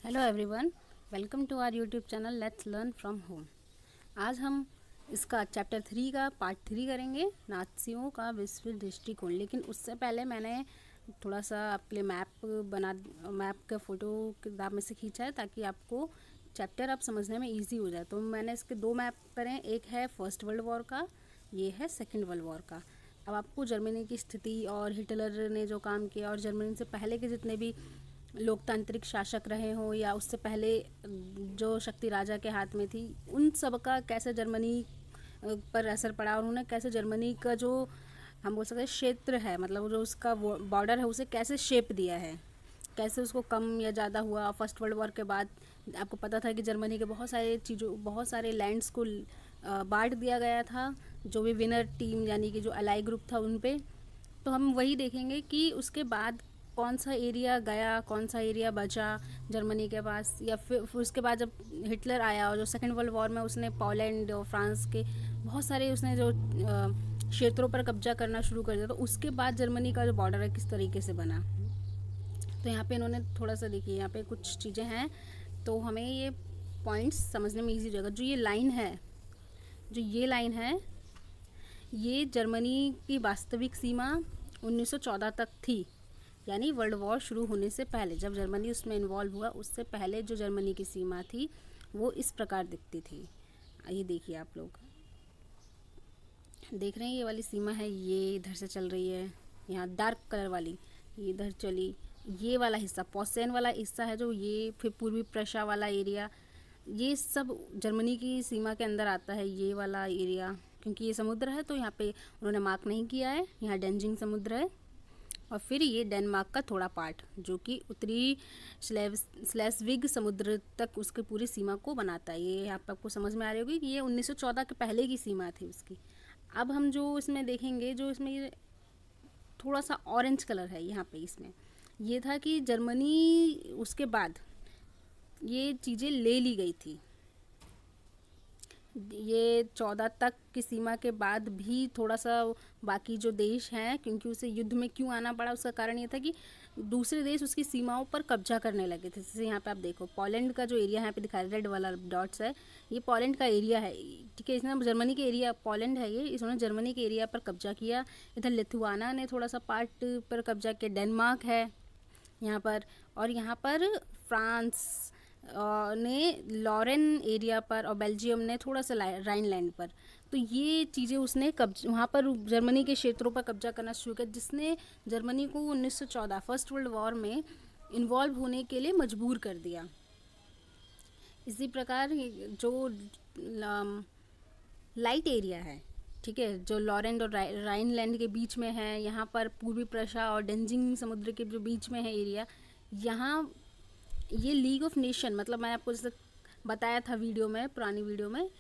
Hello everyone, welcome to our YouTube channel let's learn from home. आज हम इसका chapter 3 का पार्ट 3 करेंगे, नात्सियों का विश्व दृष्टिकोण। लेकिन उससे पहले मैंने थोड़ा सा आपके लिए मैप का फ़ोटो किताब में से खींचा है ताकि आपको चैप्टर आप समझने में इजी हो जाए। तो मैंने इसके दो मैप करे हैं, एक है फर्स्ट वर्ल्ड वॉर का, ये है सेकेंड वर्ल्ड वॉर का। अब आपको जर्मनी की स्थिति और हिटलर ने जो काम किया और जर्मनी से पहले के जितने भी लोकतांत्रिक शासक रहे हों या उससे पहले जो शक्ति राजा के हाथ में थी, उन सब का कैसे जर्मनी पर असर पड़ा और उन्होंने कैसे जर्मनी का जो हम बोल सकते हैं क्षेत्र है, मतलब जो उसका बॉर्डर है, उसे कैसे शेप दिया है, कैसे उसको कम या ज़्यादा हुआ। फर्स्ट वर्ल्ड वॉर के बाद आपको पता था कि जर्मनी के बहुत सारे लैंड्स को बांट दिया गया था, जो भी विनर टीम यानी कि जो अलाई ग्रुप था उन पे। तो हम वही देखेंगे कि उसके बाद कौन सा एरिया गया, कौन सा एरिया बचा जर्मनी के पास, या फिर उसके बाद जब हिटलर आया और जो सेकेंड वर्ल्ड वॉर में उसने पोलैंड और फ्रांस के बहुत सारे उसने जो क्षेत्रों पर कब्जा करना शुरू कर दिया, तो उसके बाद जर्मनी का जो बॉर्डर है किस तरीके से बना। तो यहाँ पे इन्होंने थोड़ा सा देखिए, यहाँ पे कुछ चीज़ें हैं तो हमें ये पॉइंट्स समझने में ईजी हो जाएगा। जो ये लाइन है, ये जर्मनी की वास्तविक सीमा 1914 तक थी, यानी वर्ल्ड वॉर शुरू होने से पहले जब जर्मनी उसमें इन्वॉल्व हुआ, उससे पहले जो जर्मनी की सीमा थी वो इस प्रकार दिखती थी। ये देखिए, आप लोग देख रहे हैं, ये वाली सीमा है, ये इधर से चल रही है, यहाँ डार्क कलर वाली ये इधर चली। ये वाला हिस्सा पोसेन वाला हिस्सा है, जो ये फिर पूर्वी प्रशा वाला एरिया, ये सब जर्मनी की सीमा के अंदर आता है। ये वाला एरिया क्योंकि ये समुद्र है तो यहाँ पे उन्होंने मार्क नहीं किया है, यहाँ डेंजिंग समुद्र है। और फिर ये डेनमार्क का थोड़ा पार्ट जो कि उत्तरी स्लेस्विग समुद्र तक उसकी पूरी सीमा को बनाता है। ये यहाँ पर आपको समझ में आ रही होगी कि ये 1914 के पहले की सीमा थी उसकी। अब हम जो इसमें देखेंगे, जो इसमें ये थोड़ा सा ऑरेंज कलर है यहाँ पे, इसमें ये था कि जर्मनी उसके बाद ये चीज़ें ले ली गई थी। ये 14 तक की सीमा के बाद भी थोड़ा सा बाकी जो देश हैं, क्योंकि उसे युद्ध में क्यों आना पड़ा, उसका कारण ये था कि दूसरे देश उसकी सीमाओं पर कब्जा करने लगे थे। जैसे यहाँ पे आप देखो, पोलैंड का जो एरिया यहाँ पे दिखा है, रेड वाला डॉट्स है, ये पोलैंड का एरिया है। ठीक है, इसने जर्मनी के एरिया, पोलैंड है ये, इसने जर्मनी के एरिया पर कब्जा किया। इधर लिथुआना ने थोड़ा सा पार्ट पर कब्जा किया, डेनमार्क है यहाँ पर, और यहाँ पर फ्रांस ने लॉरेन एरिया पर, और बेल्जियम ने थोड़ा सा राइनलैंड पर। तो ये चीज़ें उसने वहाँ पर जर्मनी के क्षेत्रों पर कब्जा करना शुरू किया, जिसने जर्मनी को 1914 फर्स्ट वर्ल्ड वॉर में इन्वॉल्व होने के लिए मजबूर कर दिया। इसी प्रकार जो लाइट एरिया है, ठीक है, जो लॉरेंड और राइनलैंड के बीच में है, यहाँ पर पूर्वी प्रशा और डेंजिंग समुद्र के जो बीच में है एरिया, यहाँ ये लीग ऑफ नेशन, मतलब मैंने आपको जैसे बताया था वीडियो में, पुरानी वीडियो में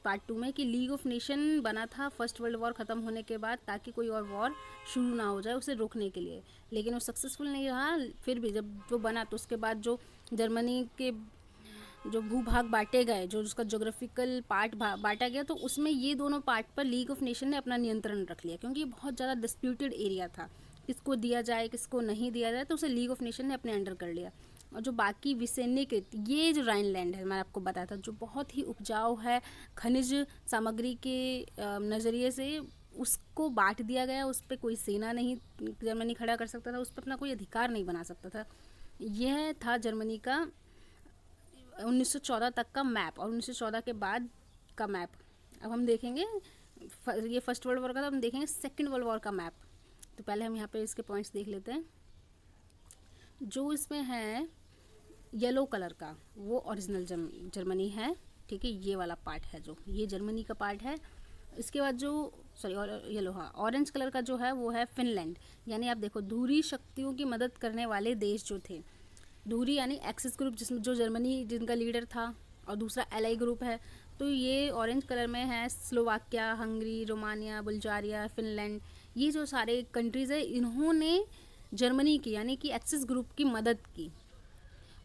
पार्ट 2 में, कि लीग ऑफ नेशन बना था फर्स्ट वर्ल्ड वॉर ख़त्म होने के बाद, ताकि कोई और वॉर शुरू ना हो जाए उसे रोकने के लिए। लेकिन वो सक्सेसफुल नहीं रहा। फिर भी जब वो बना तो उसके बाद जो जर्मनी के जो भूभाग बांटे गए, जो उसका जोग्राफिकल पार्ट बांटा गया, तो उसमें ये दोनों पार्ट पर लीग ऑफ नेशन ने अपना नियंत्रण रख लिया, क्योंकि ये बहुत ज़्यादा डिस्प्यूटेड एरिया था, किसको दिया जाए किसको नहीं दिया जाए, तो उसे लीग ऑफ नेशन ने अपने अंडर कर लिया। और जो बाकी विसेनिक, ये जो राइनलैंड है, मैंने आपको बताया था, जो बहुत ही उपजाऊ है खनिज सामग्री के नज़रिए से, उसको बांट दिया गया। उस पर कोई सेना नहीं जर्मनी खड़ा कर सकता था, उस पर अपना कोई अधिकार नहीं बना सकता था। यह था जर्मनी का 1914 तक का मैप और 1914 के बाद का मैप। अब हम देखेंगे, ये फर्स्ट वर्ल्ड वॉर का था, हम देखेंगे सेकेंड वर्ल्ड वॉर का मैप। तो पहले हम यहाँ पे इसके पॉइंट्स देख लेते हैं। जो इसमें है येलो कलर का, वो ओरिजिनल जर्मनी है, ठीक है, ये वाला पार्ट है, जो ये जर्मनी का पार्ट है। इसके बाद जो येलो, हाँ, ऑरेंज कलर का जो है वो है फिनलैंड। यानी आप देखो, धुरी शक्तियों की मदद करने वाले देश जो थे, धुरी यानी एक्सिस ग्रुप, जिसमें जो जर्मनी जिनका लीडर था, और दूसरा एलाई ग्रुप है। तो ये ऑरेंज कलर में है Slovakia, Hungary, Romania, Bulgaria, Finland, ये जो सारे कंट्रीज़ है, इन्होंने जर्मनी की यानी कि एक्सिस ग्रुप की मदद की।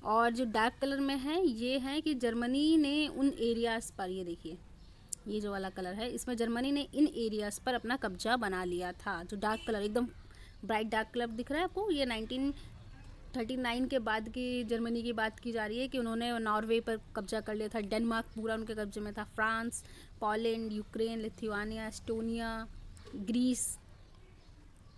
और जो डार्क कलर में है, ये है कि जर्मनी ने उन एरियाज़ पर, ये देखिए, ये जो वाला कलर है, इसमें जर्मनी ने इन एरियाज़ पर अपना कब्जा बना लिया था। जो डार्क कलर, एकदम ब्राइट डार्क कलर दिख रहा है आपको, ये 1939 के बाद की जर्मनी की बात की जा रही है कि उन्होंने नॉर्वे पर कब्जा कर लिया था, डेनमार्क पूरा उनके कब्जे में था, France, Poland, Ukraine, Lithuania, Estonia, Greece,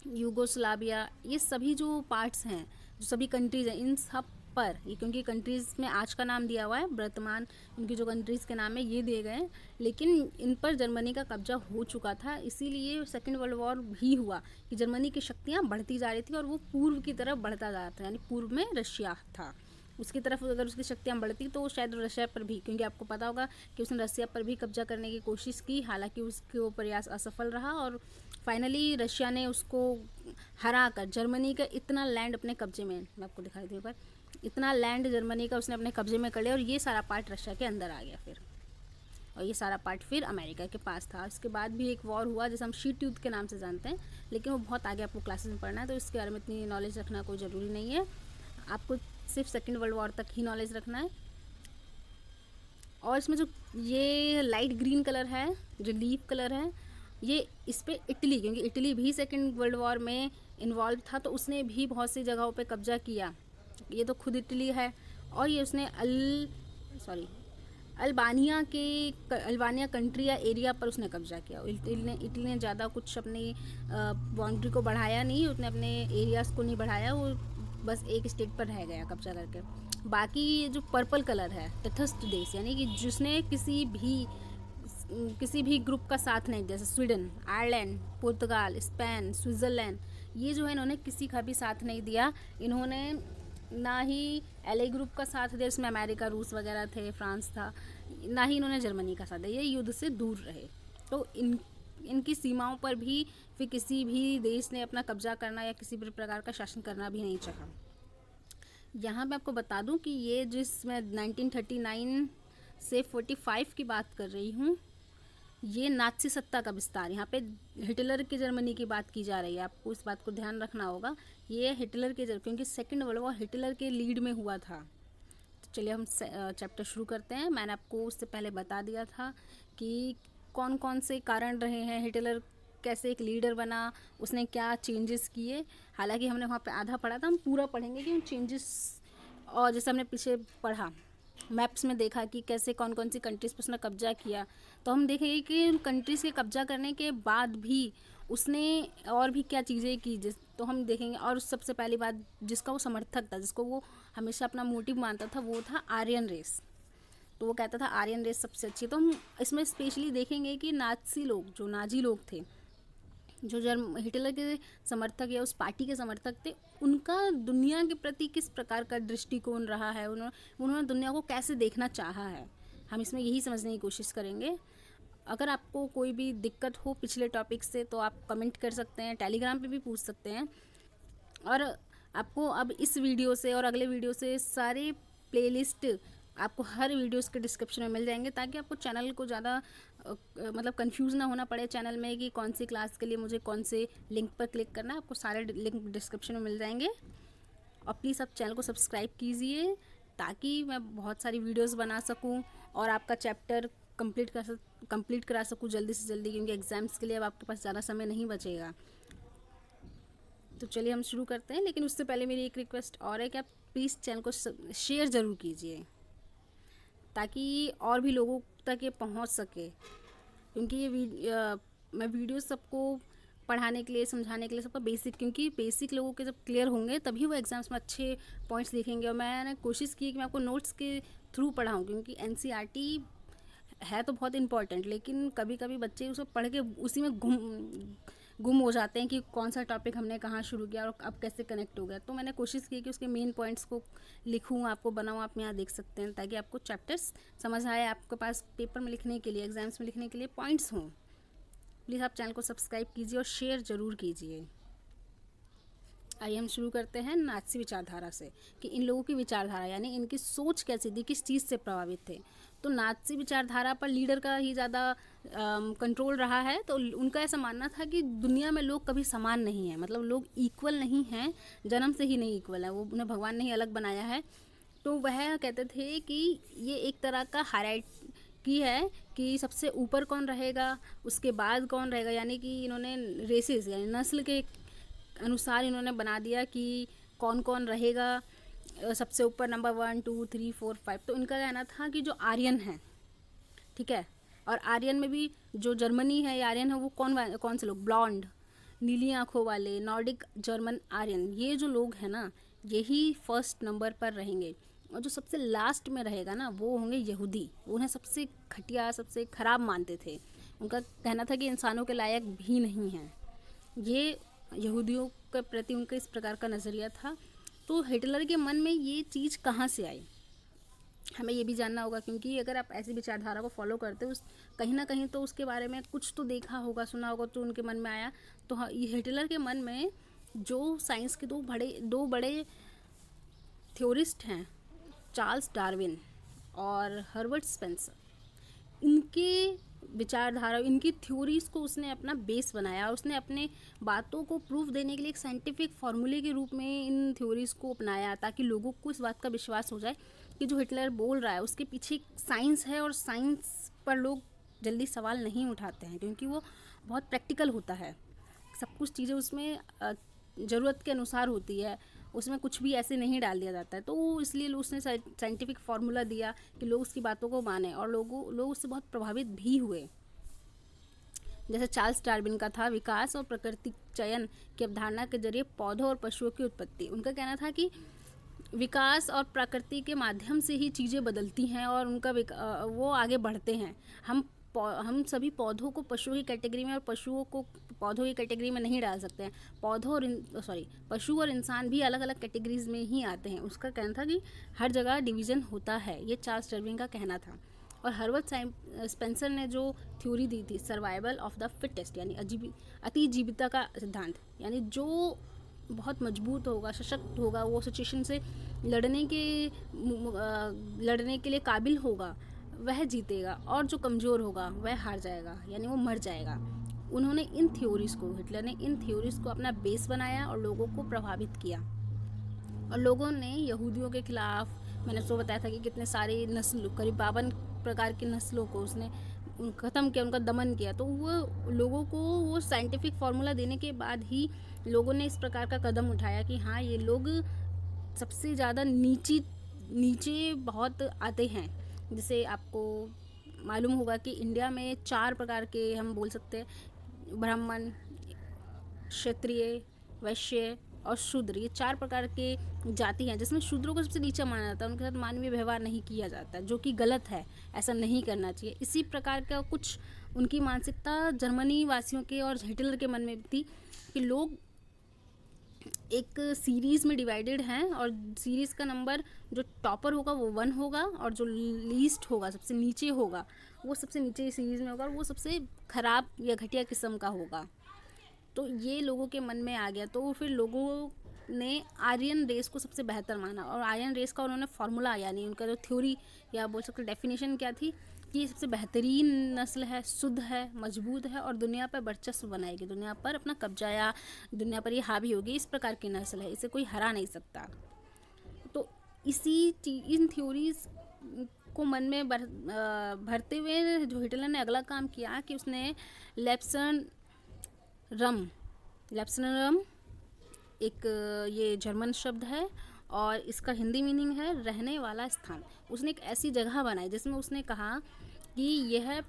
Yugoslavia, ये सभी जो पार्ट्स हैं, जो सभी कंट्रीज़ हैं, इन सब पर ये, क्योंकि कंट्रीज़ में आज का नाम दिया हुआ है, वर्तमान उनकी जो कंट्रीज़ के नाम है ये दिए गए हैं, लेकिन इन पर जर्मनी का कब्जा हो चुका था। इसीलिए सेकेंड वर्ल्ड वॉर भी हुआ कि जर्मनी की शक्तियाँ बढ़ती जा रही थी और वो पूर्व की तरफ बढ़ता जा रहा था, यानी पूर्व में रशिया था, उसकी तरफ अगर उसकी शक्तियाँ बढ़ती तो शायद रशिया पर भी, क्योंकि आपको पता होगा कि उसने रशिया पर भी कब्जा करने की कोशिश की, हालांकि उसके वो प्रयास असफल रहा और फाइनली रशिया ने उसको हरा कर जर्मनी का इतना लैंड अपने कब्जे में, मैं आपको दिखाई दूँ पर, इतना लैंड जर्मनी का उसने अपने कब्जे में कर लिया और ये सारा पार्ट रशिया के अंदर आ गया फिर, और ये सारा पार्ट फिर अमेरिका के पास था। उसके बाद भी एक वॉर हुआ जिसे हम शीट युद्ध के नाम से जानते हैं, लेकिन वो बहुत आगे आपको क्लासेस में पढ़ना है, तो इसके बारे में इतनी नॉलेज रखना कोई ज़रूरी नहीं है, आपको सिर्फ सेकेंड वर्ल्ड वॉर तक ही नॉलेज रखना है। और इसमें जो ये लाइट ग्रीन कलर है, जो लीफ कलर है, ये इस पर इटली, क्योंकि इटली भी सेकेंड वर्ल्ड वॉर में इन्वॉल्व था, तो उसने भी बहुत सी जगहों पे कब्जा किया। ये तो खुद इटली है, और ये उसने अल्बानिया कंट्री या एरिया पर उसने कब्जा किया। इटली ने ज़्यादा कुछ अपनी बाउंड्री को बढ़ाया नहीं, उसने अपने एरियाज़ को नहीं बढ़ाया, वो बस एक स्टेट पर रह गया कब्जा करके। बाकी जो पर्पल कलर है, तटस्थ देश, यानी कि जिसने किसी भी ग्रुप का साथ नहीं दिया, जैसे स्वीडन, आयरलैंड, पुर्तगाल, स्पेन, स्विट्ज़रलैंड, ये जो है इन्होंने किसी का भी साथ नहीं दिया। इन्होंने ना ही एलए ग्रुप का साथ दिया, इसमें अमेरिका, रूस वगैरह थे, फ्रांस था, ना ही इन्होंने जर्मनी का साथ दिया, ये युद्ध से दूर रहे। तो इनकी सीमाओं पर भी फिर किसी भी देश ने अपना कब्जा करना या किसी भी प्रकार का शासन करना भी नहीं चाहा। यहाँ मैं आपको बता दूं कि ये जिस मैं 1939 से 45 की बात कर रही हूँ, ये नाज़ी सत्ता का विस्तार, यहाँ पे हिटलर की जर्मनी की बात की जा रही है, आपको इस बात को ध्यान रखना होगा। ये हिटलर के क्योंकि सेकेंड वर्ल्ड वॉर हिटलर के लीड में हुआ था। तो चलिए हम चैप्टर शुरू करते हैं। मैंने आपको उससे पहले बता दिया था कि कौन कौन से कारण रहे हैं, हिटलर कैसे एक लीडर बना, उसने क्या चेंजेस किए। हालांकि हमने वहाँ पे आधा पढ़ा था, हम पूरा पढ़ेंगे कि उन चेंजेस, और जैसे हमने पीछे पढ़ा मैप्स में देखा कि कैसे कौन कौन सी कंट्रीज़ पर उसने कब्जा किया, तो हम देखेंगे कि उन कंट्रीज़ के कब्जा करने के बाद भी उसने और भी क्या चीज़ें की, तो हम देखेंगे। और सबसे पहली बात, जिसका वो समर्थक था, जिसको वो हमेशा अपना मोटिव मानता था, वो था आर्यन रेस। तो वो कहता था आर्यन रेस सबसे अच्छी। तो हम इसमें स्पेशली देखेंगे कि नाज़ी लोग, जो नाजी लोग थे, जो हिटलर के समर्थक या उस पार्टी के समर्थक थे, उनका दुनिया के प्रति किस प्रकार का दृष्टिकोण रहा है, उन्होंने दुनिया को कैसे देखना चाहा है, हम इसमें यही समझने की कोशिश करेंगे। अगर आपको कोई भी दिक्कत हो पिछले टॉपिक से तो आप कमेंट कर सकते हैं, टेलीग्राम पे भी पूछ सकते हैं। और आपको अब इस वीडियो से और अगले वीडियो से सारे प्लेलिस्ट आपको हर वीडियोस के डिस्क्रिप्शन में मिल जाएंगे, ताकि आपको चैनल को ज़्यादा मतलब कंफ्यूज ना होना पड़े चैनल में कि कौन सी क्लास के लिए मुझे कौन से लिंक पर क्लिक करना है। आपको सारे लिंक डिस्क्रिप्शन में मिल जाएंगे। और प्लीज़ आप चैनल को सब्सक्राइब कीजिए, ताकि मैं बहुत सारी वीडियोस बना सकूं और आपका चैप्टर कंप्लीट करा सकूं जल्दी से जल्दी, क्योंकि एग्ज़ाम्स के लिए अब आपके पास ज़्यादा समय नहीं बचेगा। तो चलिए हम शुरू करते हैं, लेकिन उससे पहले मेरी एक रिक्वेस्ट और है कि आप प्लीज़ चैनल को शेयर ज़रूर कीजिए, ताकि और भी लोगों तक ये पहुंच सके। क्योंकि मैं वीडियो सबको पढ़ाने के लिए, समझाने के लिए, सबका बेसिक, क्योंकि बेसिक लोगों के जब क्लियर होंगे तभी वो एग्ज़ाम्स में अच्छे पॉइंट्स लिखेंगे। और मैंने कोशिश की कि मैं आपको नोट्स के थ्रू पढ़ाऊँ, क्योंकि एनसीईआरटी है तो बहुत इम्पॉर्टेंट, लेकिन कभी कभी बच्चे उसे पढ़ के उसी में गुम हो जाते हैं कि कौन सा टॉपिक हमने कहाँ शुरू किया और अब कैसे कनेक्ट हो गया। तो मैंने कोशिश की कि उसके मेन पॉइंट्स को लिखूँ, आपको बनाऊँ, आप यहाँ देख सकते हैं, ताकि आपको चैप्टर्स समझ आए, आपके पास पेपर में लिखने के लिए, एग्जाम्स में लिखने के लिए पॉइंट्स हों। प्लीज़ आप चैनल को सब्सक्राइब कीजिए और शेयर ज़रूर कीजिए। आइए हम शुरू करते हैं नाज़ी विचारधारा से, कि इन लोगों की विचारधारा यानी इनकी सोच कैसी थी, किस चीज़ से प्रभावित थे। तो नाज़ी विचारधारा पर लीडर का ही ज़्यादा कंट्रोल रहा है। तो उनका ऐसा मानना था कि दुनिया में लोग कभी समान नहीं हैं, मतलब लोग इक्वल नहीं हैं, जन्म से ही नहीं इक्वल है, वो उन्हें भगवान ने ही अलग बनाया है। तो वह कहते थे कि ये एक तरह का हायरार्की है कि सबसे ऊपर कौन रहेगा, उसके बाद कौन रहेगा, यानी कि इन्होंने रेसेस यानी नस्ल के अनुसार इन्होंने बना दिया कि कौन कौन रहेगा सबसे ऊपर नंबर 1 2 3 4 5। तो इनका कहना था कि जो आर्यन है, ठीक है, और आर्यन में भी जो जर्मनी है या आर्यन है वो कौन से लोग, ब्लॉन्ड, नीली आंखों वाले, नॉर्डिक जर्मन आर्यन, ये जो लोग हैं ना यही फर्स्ट नंबर पर रहेंगे। और जो सबसे लास्ट में रहेगा ना वो होंगे यहूदी। उन्हें सबसे घटिया, सबसे खराब मानते थे। उनका कहना था कि इंसानों के लायक भी नहीं हैं। ये यहूदियों के प्रति उनका इस प्रकार का नज़रिया था। तो हिटलर के मन में ये चीज़ कहाँ से आई, हमें ये भी जानना होगा, क्योंकि अगर आप ऐसी विचारधारा को फॉलो करते हो कहीं ना कहीं तो उसके बारे में कुछ तो देखा होगा, सुना होगा, तो उनके मन में आया। तो हाँ, ये हिटलर के मन में जो साइंस के दो बड़े थ्योरिस्ट हैं, चार्ल्स डार्विन और हर्बर्ट स्पेंसर, इनके विचारधारा, इनकी थ्योरीज को उसने अपना बेस बनाया। और उसने अपने बातों को प्रूफ देने के लिए एक साइंटिफिक फार्मूले के रूप में इन थ्योरीज को अपनाया, ताकि लोगों को इस बात का विश्वास हो जाए कि जो हिटलर बोल रहा है उसके पीछे साइंस है। और साइंस पर लोग जल्दी सवाल नहीं उठाते हैं, क्योंकि वो बहुत प्रैक्टिकल होता है। सब कुछ चीज़ें उसमें ज़रूरत के अनुसार होती है, उसमें कुछ भी ऐसे नहीं डाल दिया जाता है। तो इसलिए उसने साइंटिफिक फार्मूला दिया कि लोग उसकी बातों को माने, और लोग उससे बहुत प्रभावित भी हुए। जैसे चार्ल्स डार्विन का था, विकास और प्राकृतिक चयन की अवधारणा के जरिए पौधों और पशुओं की उत्पत्ति। उनका कहना था कि विकास और प्रकृति के माध्यम से ही चीज़ें बदलती हैं और उनका वो आगे बढ़ते हैं। हम सभी पौधों को पशुओं की कैटेगरी में और पशुओं को पौधों की कैटेगरी में नहीं डाल सकते हैं। पशु और इंसान भी अलग अलग कैटेगरीज में ही आते हैं। उसका कहना था कि हर जगह डिवीज़न होता है, ये चार्ल्स डार्विन का कहना था। और हर्बर्ट स्पेंसर ने जो थ्योरी दी थी, सर्वाइवल ऑफ द फिटेस्ट, यानी अतिजीविता का सिद्धांत, यानी जो बहुत मजबूत होगा, सशक्त होगा, वो सिचुएशन से लड़ने के लिए काबिल होगा, वह जीतेगा, और जो कमज़ोर होगा वह हार जाएगा, यानी वो मर जाएगा। उन्होंने हिटलर ने इन थ्योरीज को अपना बेस बनाया और लोगों को प्रभावित किया। और लोगों ने यहूदियों के खिलाफ, मैंने तो बताया था कि कितने सारे नस्ल, करीब 52 प्रकार की नस्लों को उसने ख़त्म किया, उनका दमन किया। तो वो लोगों को वो साइंटिफिक फार्मूला देने के बाद ही लोगों ने इस प्रकार का कदम उठाया कि हाँ, ये लोग सबसे ज़्यादा नीचे बहुत आते हैं। जैसे आपको मालूम होगा कि इंडिया में 4 प्रकार के, हम बोल सकते हैं, ब्राह्मण, क्षत्रिय, वैश्य और शूद्र, ये 4 प्रकार के जाति हैं, जिसमें शूद्रों को सबसे नीचा माना जाता है। उनके साथ मानवीय व्यवहार नहीं किया जाता, जो कि गलत है, ऐसा नहीं करना चाहिए। इसी प्रकार का कुछ उनकी मानसिकता जर्मनी वासियों के और हिटलर के मन में थी कि लोग एक सीरीज़ में डिवाइडेड हैं, और सीरीज़ का नंबर जो टॉपर होगा वो 1 होगा, और जो लीस्ट होगा, सबसे नीचे होगा, वो सबसे नीचे सीरीज़ में होगा, और वो सबसे ख़राब या घटिया किस्म का होगा। तो ये लोगों के मन में आ गया। तो फिर लोगों ने आर्यन रेस को सबसे बेहतर माना, और आर्यन रेस का उन्होंने फार्मूला, यानी उनका जो थ्योरी या बोल सकते डेफिनेशन क्या थी, कि ये सबसे बेहतरीन नस्ल है, शुद्ध है, मजबूत है, और दुनिया पर वर्चस्व बनाएगी, दुनिया पर अपना कब्जा या दुनिया पर ये हावी होगी। इस प्रकार की नस्ल है, इसे कोई हरा नहीं सकता। तो इन थ्योरीज को मन में भरते हुए जो हिटलर ने अगला काम किया कि उसने लेप्सनरम एक ये जर्मन शब्द है, और इसका हिंदी मीनिंग है रहने वाला स्थान। उसने एक ऐसी जगह बनाई जिसमें उसने कहा कि यह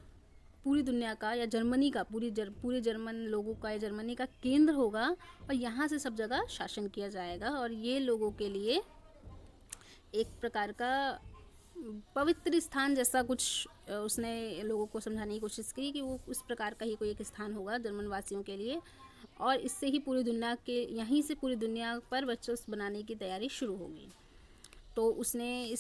पूरी दुनिया का या जर्मनी का, पूरे जर्मन लोगों का या जर्मनी का केंद्र होगा, और यहाँ से सब जगह शासन किया जाएगा। और ये लोगों के लिए एक प्रकार का पवित्र स्थान जैसा कुछ उसने लोगों को समझाने की कोशिश की कि वो उस प्रकार का ही कोई एक स्थान होगा जर्मन वासियों के लिए, और इससे ही यहीं से पूरी दुनिया पर वर्चस्व बनाने की तैयारी शुरू होगी। तो उसने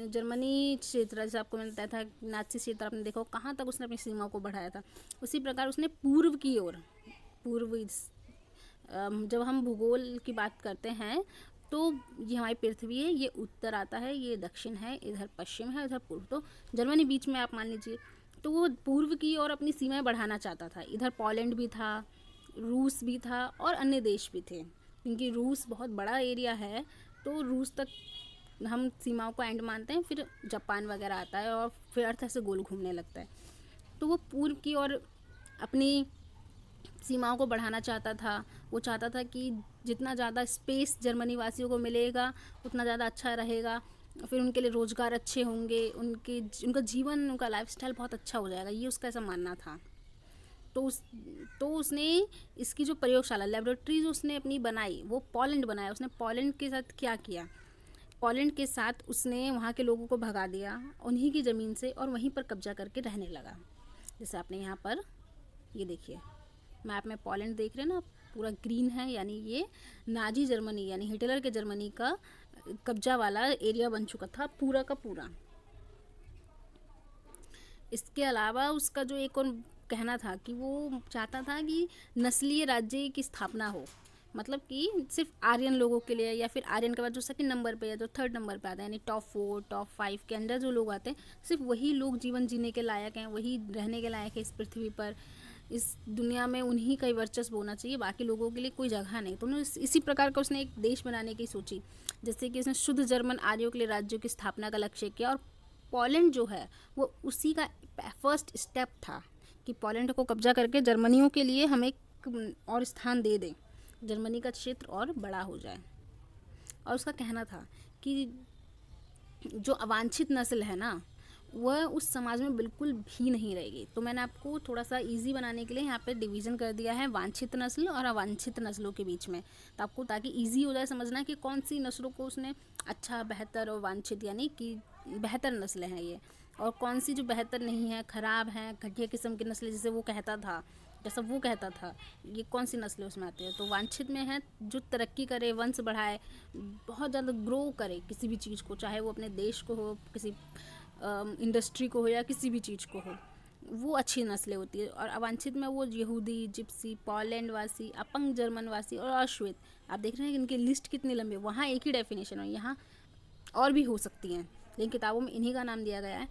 जर्मनी क्षेत्र, जैसे आपको मैंने बताया था नाची क्षेत्र, आपने देखा कहाँ तक उसने अपनी सीमा को बढ़ाया था। उसी प्रकार उसने पूर्व की ओर, जब हम भूगोल की बात करते हैं तो ये हमारी पृथ्वी है, ये उत्तर आता है, ये दक्षिण है, इधर पश्चिम है, इधर पूर्व। तो जर्मनी बीच में आप मान लीजिए। तो वो पूर्व की ओर अपनी सीमाएं बढ़ाना चाहता था। इधर पोलैंड भी था, रूस भी था, और अन्य देश भी थे, क्योंकि रूस बहुत बड़ा एरिया है। तो रूस तक हम सीमाओं को एंड मानते हैं, फिर जापान वगैरह आता है, और फिर अर्थ ऐसे गोल घूमने लगता है। तो वो पूर्व की ओर अपनी सीमाओं को बढ़ाना चाहता था। वो चाहता था कि जितना ज़्यादा स्पेस जर्मनी वासियों को मिलेगा उतना ज़्यादा अच्छा रहेगा, फिर उनके लिए रोज़गार अच्छे होंगे, उनका जीवन, उनका लाइफस्टाइल बहुत अच्छा हो जाएगा, ये उसका ऐसा मानना था। तो उस तो उसने इसकी जो प्रयोगशाला, लेबोरेटरी जो उसने अपनी बनाई, वो पोलैंड बनाया। उसने पोलैंड के साथ क्या किया, पोलैंड के साथ उसने वहाँ के लोगों को भगा दिया उन्हीं की ज़मीन से, और वहीं पर कब्जा करके रहने लगा। जैसे आपने यहाँ पर ये देखिए मैप में पोलैंड देख रहे हैं ना, पूरा ग्रीन है, यानी ये नाजी जर्मनी यानी हिटलर के जर्मनी का कब्जा वाला एरिया बन चुका था पूरा का पूरा। इसके अलावा उसका जो एक और कहना था कि वो चाहता था कि नस्लीय राज्य की स्थापना हो, मतलब कि सिर्फ आर्यन लोगों के लिए, या फिर आर्यन के बाद जो सेकंड नंबर पे या जो थर्ड नंबर पे आता है, यानी टॉप 4 टॉप 5 के अंदर जो लोग आते हैं, सिर्फ वही लोग जीवन जीने के लायक हैं, वही रहने के लायक है इस पृथ्वी पर, इस दुनिया में उन्हीं का ही वर्चस्व होना चाहिए, बाकी लोगों के लिए कोई जगह नहीं। तो उन्होंने इसी प्रकार का उसने एक देश बनाने की सोची, जैसे कि उसने शुद्ध जर्मन आर्यों के लिए राज्यों की स्थापना का लक्ष्य किया। और पोलैंड जो है वो उसी का फर्स्ट स्टेप था कि पोलैंड को कब्जा करके जर्मनियों के लिए हम एक और स्थान दे दें, जर्मनी का क्षेत्र और बड़ा हो जाए। और उसका कहना था कि जो अवांछित नस्ल है ना, वह उस समाज में बिल्कुल भी नहीं रहेगी। तो मैंने आपको थोड़ा सा इजी बनाने के लिए यहाँ पे डिवीज़न कर दिया है वांछित नस्ल और अवांछित नस्लों के बीच में, तो आपको ताकि इजी हो जाए समझना कि कौन सी नस्लों को उसने अच्छा, बेहतर और वांछित यानी कि बेहतर नस्लें हैं ये, और कौन सी जो बेहतर नहीं है, ख़राब हैं, घटिया किस्म की नस्लें, जैसे वो कहता था, जैसा वो कहता था, ये कौन सी नस्लें उसमें आती है। तो वांछित में है जो तरक्की करे, वंश बढ़ाए, बहुत ज़्यादा ग्रो करे किसी भी चीज़ को, चाहे वो अपने देश को हो, किसी इंडस्ट्री को हो, या किसी भी चीज़ को हो, वो अच्छी नस्लें होती है। और अवांछित में वो यहूदी, जिप्सी, पोलैंड वासी, अपंग जर्मन वासी और अश्वेत। आप देख रहे हैं कि इनकी लिस्ट कितनी लंबी है, वहाँ एक ही डेफिनेशन है, यहाँ और भी हो सकती हैं, लेकिन किताबों में इन्हीं का नाम दिया गया है।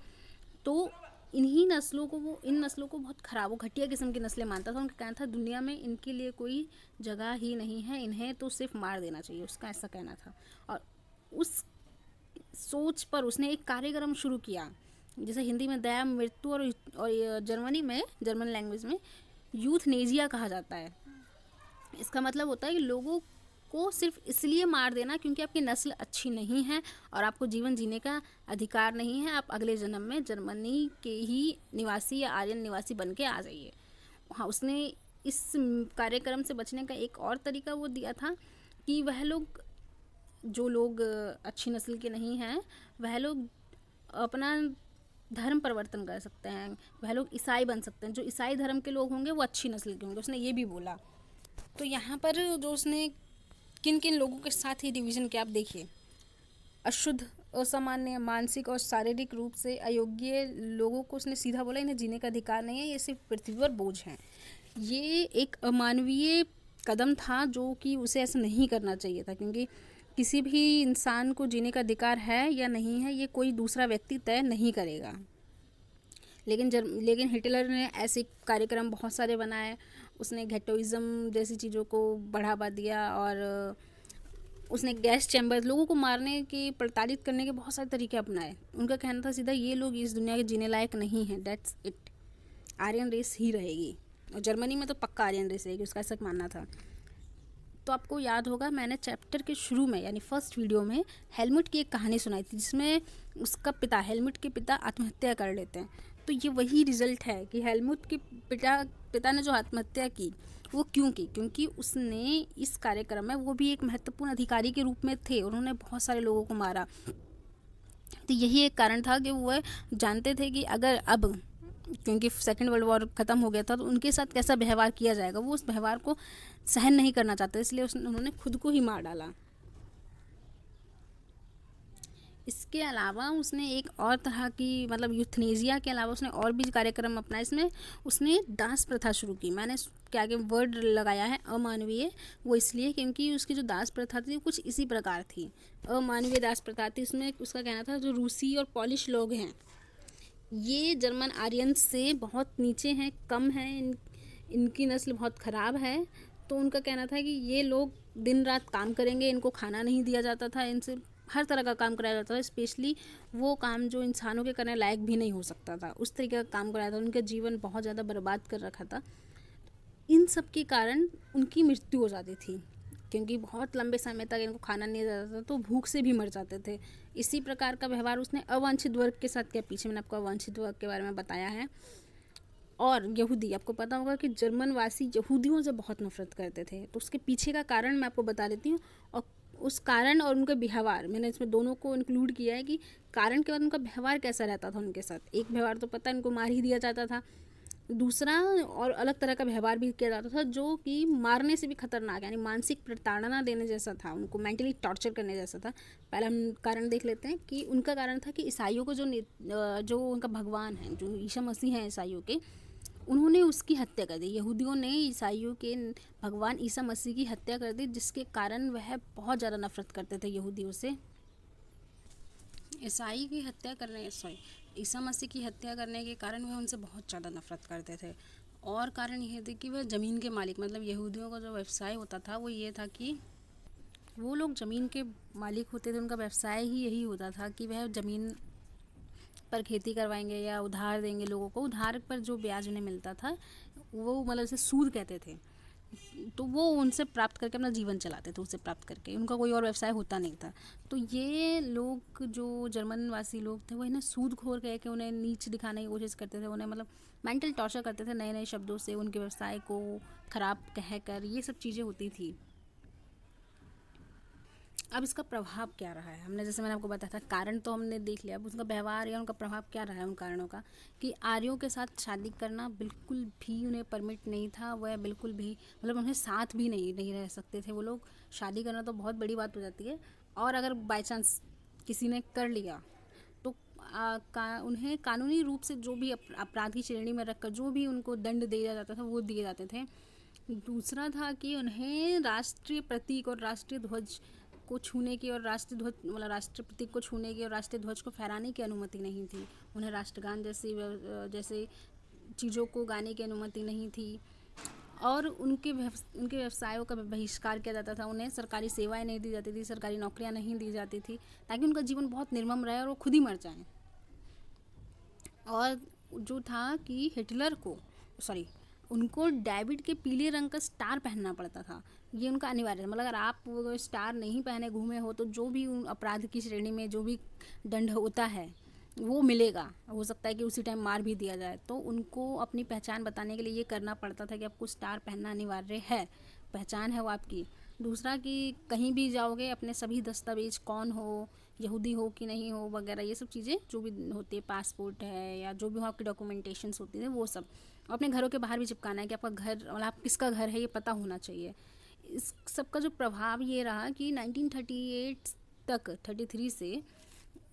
तो इन्हीं नस्लों को, वो इन नस्लों को बहुत ख़राब, वो घटिया किस्म की नस्लें मानता था। उनका कहना था दुनिया में इनके लिए कोई जगह ही नहीं है, इन्हें तो सिर्फ मार देना चाहिए, उसका ऐसा कहना था। और उस सोच पर उसने एक कार्यक्रम शुरू किया, जैसे हिंदी में दया मृत्यु, और जर्मनी में, जर्मन लैंग्वेज में यूथनेजिया कहा जाता है। इसका मतलब होता है कि लोगों को सिर्फ इसलिए मार देना क्योंकि आपकी नस्ल अच्छी नहीं है और आपको जीवन जीने का अधिकार नहीं है, आप अगले जन्म में जर्मनी के ही निवासी या आर्यन निवासी बन के आ जाइए। हाँ, उसने इस कार्यक्रम से बचने का एक और तरीका वो दिया था कि वह लोग, जो लोग अच्छी नस्ल के नहीं हैं, वह लोग अपना धर्म परिवर्तन कर सकते हैं, वह लोग ईसाई बन सकते हैं, जो ईसाई धर्म के लोग होंगे वो अच्छी नस्ल के होंगे, उसने ये भी बोला। तो यहाँ पर जो उसने किन किन लोगों के साथ ही डिवीज़न किया, आप देखिए, अशुद्ध, असामान्य, मानसिक और शारीरिक रूप से अयोग्य लोगों को उसने सीधा बोला इन्हें जीने का अधिकार नहीं है, ये सिर्फ पृथ्वी पर बोझ हैं। ये एक अमानवीय कदम था जो कि उसे ऐसा नहीं करना चाहिए था, क्योंकि किसी भी इंसान को जीने का अधिकार है या नहीं है ये कोई दूसरा व्यक्ति तय नहीं करेगा। लेकिन हिटलर ने ऐसे कार्यक्रम बहुत सारे बनाए, उसने गेटोइज़्म जैसी चीज़ों को बढ़ावा दिया, और उसने गैस चैम्बर, लोगों को मारने के, प्रताड़ित करने के बहुत सारे तरीके अपनाए। उनका कहना था सीधा, ये लोग इस दुनिया के जीने लायक नहीं हैं, दैट्स इट, आर्यन रेस ही रहेगी, और जर्मनी में तो पक्का आर्यन रेस रहेगी, उसका ऐसा मानना था। तो आपको याद होगा मैंने चैप्टर के शुरू में यानी फर्स्ट वीडियो में हेलमुट की एक कहानी सुनाई थी, जिसमें उसका पिता, हेलमुट के पिता आत्महत्या कर लेते हैं। तो ये वही रिजल्ट है कि हेलमुट के पिता ने जो आत्महत्या की वो क्यों की, क्योंकि उसने इस कार्यक्रम में, वो भी एक महत्वपूर्ण अधिकारी के रूप में थे, उन्होंने बहुत सारे लोगों को मारा। तो यही एक कारण था कि वो जानते थे कि अगर अब, क्योंकि सेकेंड वर्ल्ड वॉर ख़त्म हो गया था, तो उनके साथ कैसा व्यवहार किया जाएगा, वो उस व्यवहार को सहन नहीं करना चाहते, इसलिए उन्होंने खुद को ही मार डाला। इसके अलावा उसने एक और तरह की, मतलब यूथनेजिया के अलावा उसने और भी कार्यक्रम अपनाए। इसमें उसने दास प्रथा शुरू की। मैंने क्या आगे वर्ड लगाया है अमानवीय, वो इसलिए क्योंकि उसकी जो दास प्रथा थी कुछ इसी प्रकार थी, अमानवीय दास प्रथा थी। उसमें उसका कहना था जो रूसी और पॉलिश लोग हैं ये जर्मन आर्यंस से बहुत नीचे हैं, कम हैं, इनकी नस्ल बहुत ख़राब है। तो उनका कहना था कि ये लोग दिन रात काम करेंगे, इनको खाना नहीं दिया जाता था, इनसे हर तरह का काम कराया जाता था, स्पेशली वो काम जो इंसानों के करने लायक भी नहीं हो सकता था, उस तरीके का काम कराया था। उनका जीवन बहुत ज़्यादा बर्बाद कर रखा था। इन सब के कारण उनकी मृत्यु हो जाती थी, क्योंकि बहुत लंबे समय तक इनको खाना नहीं जाता था तो भूख से भी मर जाते थे। इसी प्रकार का व्यवहार उसने अवांछित वर्ग के साथ किया। पीछे मैंने आपको अवांछित वर्ग के बारे में बताया है। और यहूदी, आपको पता होगा कि जर्मन वासी यहूदियों से बहुत नफरत करते थे, तो उसके पीछे का कारण मैं आपको बता देती हूँ। और उस कारण और उनका व्यवहार, मैंने इसमें दोनों को इंक्लूड किया है कि कारण के बाद उनका व्यवहार कैसा रहता था उनके साथ। एक व्यवहार तो पता है, इनको मार ही दिया जाता था। दूसरा और अलग तरह का व्यवहार भी किया जाता था जो कि मारने से भी खतरनाक, यानी मानसिक प्रताड़ना देने जैसा था, उनको मेंटली टॉर्चर करने जैसा था। पहले हम कारण देख लेते हैं कि उनका कारण था कि ईसाइयों को जो उनका भगवान है, जो ईसा मसीह हैं ईसाइयों के, उन्होंने उसकी हत्या कर दी। यहूदियों ने ईसाइयों के भगवान ईसा मसीह की हत्या कर दी, जिसके कारण वह बहुत ज़्यादा नफरत करते थे यहूदियों से। ईसाई की हत्या करने सॉरी ईसा मसीह की हत्या करने के कारण वह उनसे बहुत ज़्यादा नफरत करते थे। और कारण यह थे कि वह ज़मीन के मालिक, मतलब यहूदियों का जो व्यवसाय होता था वो ये था कि वो लोग ज़मीन के मालिक होते थे। उनका व्यवसाय ही यही होता था कि वह ज़मीन पर खेती करवाएंगे या उधार देंगे लोगों को। उधार पर जो ब्याज उन्हें मिलता था वो मतलब इसे सूद कहते थे, तो वो उनसे प्राप्त करके अपना जीवन चलाते थे। उससे प्राप्त करके उनका कोई और व्यवसाय होता नहीं था। तो ये लोग जो जर्मन वासी लोग थे वो इन्हें सूदखोर कह के उन्हें नीच दिखाने की कोशिश करते थे। उन्हें मतलब मेंटल टॉर्चर करते थे नए नए शब्दों से, उनके व्यवसाय को खराब कहकर, ये सब चीज़ें होती थी। अब इसका प्रभाव क्या रहा है, हमने जैसे मैंने आपको बताया था कारण तो हमने देख लिया। अब उसका व्यवहार या उनका प्रभाव क्या रहा है उन कारणों का, कि आर्यों के साथ शादी करना बिल्कुल भी उन्हें परमिट नहीं था। वह बिल्कुल भी मतलब उन्हें साथ भी नहीं रह सकते थे वो लोग। शादी करना तो बहुत बड़ी बात हो जाती है, और अगर बाई चांस किसी ने कर लिया तो उन्हें कानूनी रूप से जो भी अपराध की श्रेणी में रखकर जो भी उनको दंड दिया जाता था वो दिए जाते थे। दूसरा था कि उन्हें राष्ट्रीय प्रतीक और राष्ट्रीय ध्वज को छूने की और राष्ट्रीय ध्वज मतलब राष्ट्रीय प्रतीक को छूने की और राष्ट्रीय ध्वज को फहराने की अनुमति नहीं थी। उन्हें राष्ट्रगान जैसे चीज़ों को गाने की अनुमति नहीं थी। और उनके व्यवसायों का बहिष्कार किया जाता था। उन्हें सरकारी सेवाएं नहीं दी जाती थी, सरकारी नौकरियां नहीं दी जाती थी, ताकि उनका जीवन बहुत निर्मम रहे और वो खुद ही मर जाएं। और जो था कि हिटलर को उनको डेविड के पीले रंग का स्टार पहनना पड़ता था। ये उनका अनिवार्य था। मतलब अगर आप वो स्टार नहीं पहने घूमे हो तो जो भी अपराध की श्रेणी में जो भी दंड होता है वो मिलेगा। हो सकता है कि उसी टाइम मार भी दिया जाए। तो उनको अपनी पहचान बताने के लिए ये करना पड़ता था कि आपको स्टार पहनना अनिवार्य है, पहचान है वो आपकी। दूसरा कि कहीं भी जाओगे अपने सभी दस्तावेज, कौन हो, यहूदी हो कि नहीं हो वगैरह, ये सब चीज़ें जो भी होती है, पासपोर्ट है या जो भी हो आपकी डॉक्यूमेंटेशंस होती है वो सब अपने घरों के बाहर भी चिपकाना है कि आपका घर मतलब आप किसका घर है ये पता होना चाहिए। इस सब का जो प्रभाव ये रहा कि 1938 तक 33 से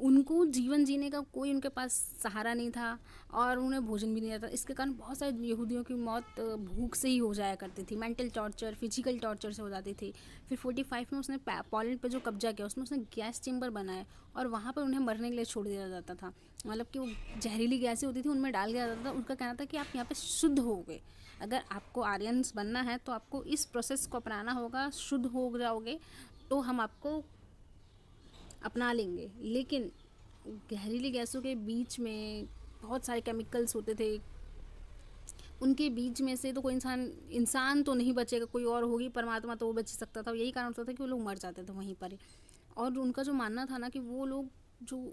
उनको जीवन जीने का कोई उनके पास सहारा नहीं था और उन्हें भोजन भी नहीं आता। इसके कारण बहुत सारे यहूदियों की मौत भूख से ही हो जाया करती थी। मेंटल टॉर्चर, फिजिकल टॉर्चर से हो जाती थी। फिर 45 में उसने पोलैंड पे जो कब्जा किया उसमें उसने गैस चेंबर बनाए और वहाँ पर उन्हें मरने के लिए छोड़ दिया जाता था। मतलब कि वो जहरीली गैसें होती थी उनमें डाल दिया जाता था। उनका कहना था कि आप यहाँ पर शुद्ध हो गए, अगर आपको आर्यंस बनना है तो आपको इस प्रोसेस को अपनाना होगा, शुद्ध हो जाओगे तो हम आपको अपना लेंगे। लेकिन जहरीली गैसों के बीच में बहुत सारे केमिकल्स होते थे, उनके बीच में से तो कोई इंसान तो नहीं बचेगा, कोई और होगी परमात्मा तो वो बच सकता था। यही कारण होता था कि वो लोग मर जाते थे वहीं पर। और उनका जो मानना था ना कि वो लोग जो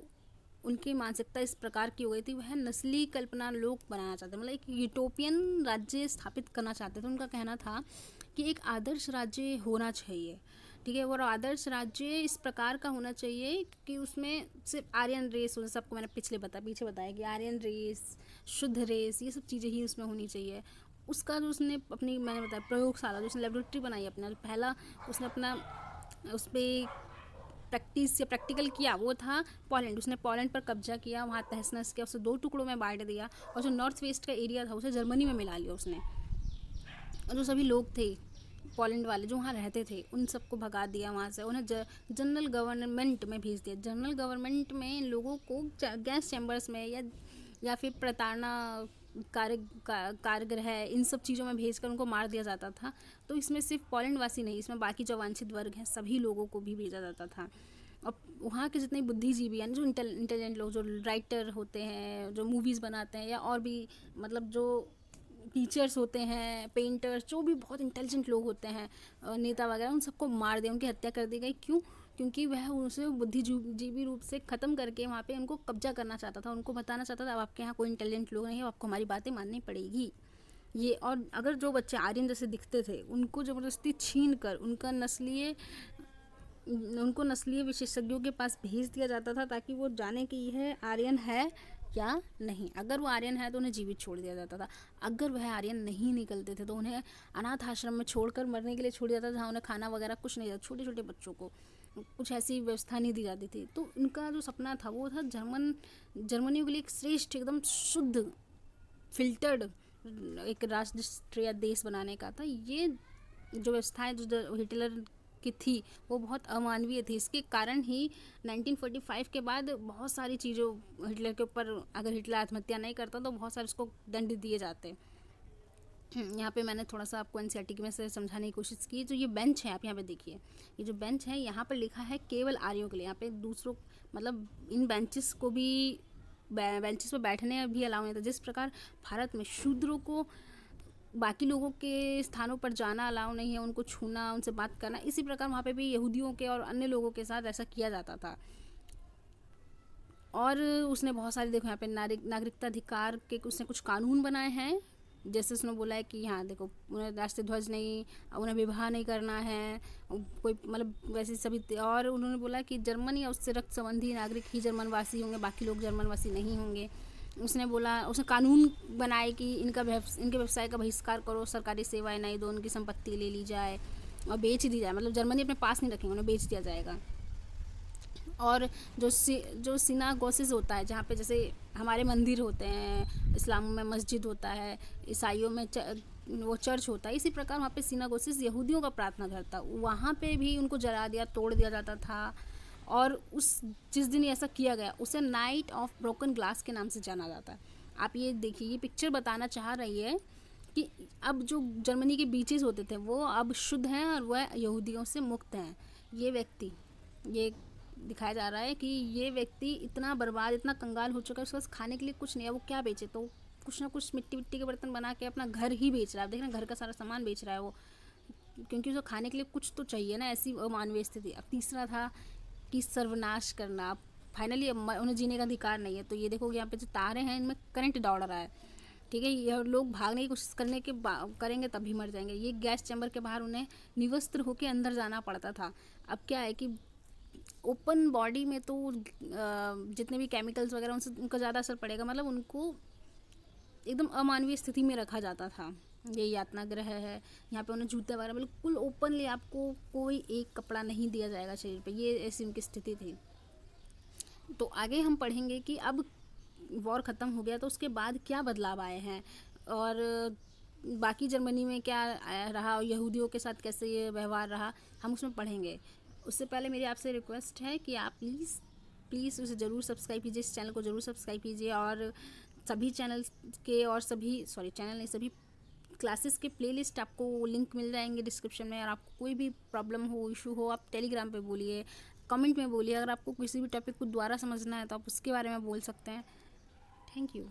उनकी मानसिकता इस प्रकार की हो गई थी, वह नस्ली कल्पना लोग बनाना चाहते, मतलब एक यूटोपियन राज्य स्थापित करना चाहते थे। उनका कहना था कि एक आदर्श राज्य होना चाहिए, ठीक है, और आदर्श राज्य इस प्रकार का होना चाहिए कि उसमें सिर्फ आर्यन रेस हो। सबको मैंने पीछे बताया कि आर्यन रेस, शुद्ध रेस, ये सब चीज़ें ही उसमें होनी चाहिए। उसका जो उसने अपनी मैंने बताया प्रयोगशाला, जो उसने लेबोरेटरी बनाई अपना पहला, उसने अपना उस पर प्रैक्टिस या प्रैक्टिकल किया वो था पोलैंड। उसने पोलैंड पर कब्जा किया, वहाँ तहस नहस किया, उसे 2 टुकड़ों में बांट दिया और जो नॉर्थ वेस्ट का एरिया था उसे जर्मनी में मिला लिया उसने। और जो सभी लोग थे पोलैंड वाले जो वहाँ रहते थे उन सबको भगा दिया वहाँ से। उन्हें जनरल गवर्नमेंट में भेज दिया। जनरल गवर्नमेंट में लोगों को गैस चैम्बर्स में या फिर प्रताड़ना कारगृह इन सब चीज़ों में भेजकर उनको मार दिया जाता था। तो इसमें सिर्फ पोलैंड वासी नहीं, इसमें बाकी जो वांछित वर्ग हैं सभी लोगों को भी भेजा जाता था। और वहाँ के जितने बुद्धिजीवी यानी जो इंटेलिजेंट लोग, जो राइटर होते हैं, जो मूवीज़ बनाते हैं या और भी मतलब जो टीचर्स होते हैं, पेंटर्स, जो भी बहुत इंटेलिजेंट लोग होते हैं, नेता वगैरह, उन सबको मार दिया, उनकी हत्या कर दी गई। क्यों? क्योंकि वह उसे बुद्धिजीवी रूप से ख़त्म करके वहाँ पे उनको कब्जा करना चाहता था, उनको बताना चाहता था अब आपके यहाँ कोई इंटेलिजेंट लोग नहीं है, आपको हमारी बातें माननी पड़ेगी। ये, और अगर जो बच्चे आर्यन जैसे दिखते थे उनको ज़बरदस्ती छीन कर उनको नस्लीय विशेषज्ञों के पास भेज दिया जाता था, ताकि वो जाने कि यह आर्यन है या नहीं। अगर वो आर्यन है तो उन्हें जीवित छोड़ दिया जाता था। अगर वह आर्यन नहीं निकलते थे तो उन्हें अनाथ आश्रम में छोड़कर मरने के लिए छोड़ दिया जाता था, जहाँ उन्हें खाना वगैरह कुछ नहीं था। छोटे छोटे बच्चों को कुछ ऐसी व्यवस्था नहीं दी जाती थी। तो उनका जो सपना था वो था जर्मनियों के लिए एक श्रेष्ठ, एकदम शुद्ध, फिल्टर्ड एक राष्ट्र या देश बनाने का था। ये जो व्यवस्थाएं जो हिटलर की थी वो बहुत अमानवीय थी। इसके कारण ही 1945 के बाद बहुत सारी चीज़ों हिटलर के ऊपर, अगर हिटलर आत्महत्या नहीं करता तो बहुत सारे उसको दंड दिए जाते। यहाँ पे मैंने थोड़ा सा आपको एनसीईआरटी में से समझाने की कोशिश की। जो ये बेंच है, आप यहाँ पे देखिए, ये जो बेंच है यहाँ पर लिखा है केवल आर्यों के लिए। यहाँ पे दूसरों, मतलब इन बेंचेस को भी, बेंचेस पर बैठने भी अलाउ नहीं था। जिस प्रकार भारत में शूद्रों को बाकी लोगों के स्थानों पर जाना अलाउ नहीं है, उनको छूना, उनसे बात करना, इसी प्रकार वहाँ पे भी यहूदियों के और अन्य लोगों के साथ ऐसा किया जाता था। और उसने बहुत सारे, देखो यहाँ पे नागरिकता अधिकार के उसने कुछ कानून बनाए हैं। जैसे उसने बोला है कि हाँ देखो, उन्हें राष्ट्रीय ध्वज नहीं, उन्हें विवाह नहीं करना है, कोई मतलब वैसे सभी। और उन्होंने बोला कि जर्मन या उससे रक्त संबंधी नागरिक ही जर्मनवासी होंगे, बाकी लोग जर्मनवासी नहीं होंगे। उसने बोला, उसने कानून बनाए कि इनके व्यवसाय का बहिष्कार करो, सरकारी सेवाएं नहीं दो, उनकी संपत्ति ले ली जाए और बेच दी जाए। मतलब जर्मनी अपने पास नहीं रखेंगे, उन्हें बेच दिया जाएगा। और जो सिनागोसिस होता है, जहाँ पे जैसे हमारे मंदिर होते हैं, इस्लाम में मस्जिद होता है, ईसाइयों में वो चर्च होता है, इसी प्रकार वहाँ पे सिनागोसिस यहूदियों का प्रार्थना घर था, वहाँ पे भी उनको जला दिया, तोड़ दिया जाता था। और जिस दिन ऐसा किया गया उसे नाइट ऑफ ब्रोकन ग्लास के नाम से जाना जाता है। आप ये देखिए, ये पिक्चर बताना चाह रही है कि अब जो जर्मनी के बीचेस होते थे वो अब शुद्ध हैं और वह यहूदियों से मुक्त हैं। ये दिखाया जा रहा है कि ये व्यक्ति इतना बर्बाद, इतना कंगाल हो चुका है, उसके पास खाने के लिए कुछ नहीं है, वो क्या बेचे? तो कुछ ना कुछ मिट्टी के बर्तन बना के अपना घर ही बेच रहा है। देख रहे हैं, घर का सारा सामान बेच रहा है वो, क्योंकि उसे खाने के लिए कुछ तो चाहिए ना। ऐसी अमानवीय स्थिति। अब तीसरा था कि सर्वनाश करना। फाइनली उन्हें जीने का अधिकार नहीं है। तो ये देखो, यहाँ पे जो तारे हैं इनमें करंट दौड़ रहा है, ठीक है। ये लोग भागने की कोशिश करेंगे तभी मर जाएंगे। ये गैस चैम्बर के बाहर उन्हें निवस्त्र होकर अंदर जाना पड़ता था। अब क्या है कि ओपन बॉडी में तो जितने भी केमिकल्स वगैरह उनसे उनका ज़्यादा असर पड़ेगा, मतलब उनको एकदम अमानवीय स्थिति में रखा जाता था। ये यातना गृह है, यहाँ पे उन्हें जूते वगैरह बिल्कुल ओपनली, आपको कोई एक कपड़ा नहीं दिया जाएगा शरीर पे। ये ऐसी उनकी स्थिति थी। तो आगे हम पढ़ेंगे कि अब वॉर ख़त्म हो गया तो उसके बाद क्या बदलाव आए हैं और बाकी जर्मनी में क्या रहा और यहूदियों के साथ कैसे ये व्यवहार रहा, हम उसमें पढ़ेंगे। उससे पहले मेरी आपसे रिक्वेस्ट है कि आप प्लीज़ उसे ज़रूर सब्सक्राइब कीजिए, इस चैनल को ज़रूर सब्सक्राइब कीजिए। और सभी चैनल के और सभी क्लासेस के प्लेलिस्ट आपको लिंक मिल जाएंगे डिस्क्रिप्शन में। और आपको कोई भी प्रॉब्लम हो, इशू हो, आप टेलीग्राम पे बोलिए, कमेंट में बोलिए। अगर आपको किसी भी टॉपिक को दोबारा समझना है तो आप उसके बारे में बोल सकते हैं। Thank you.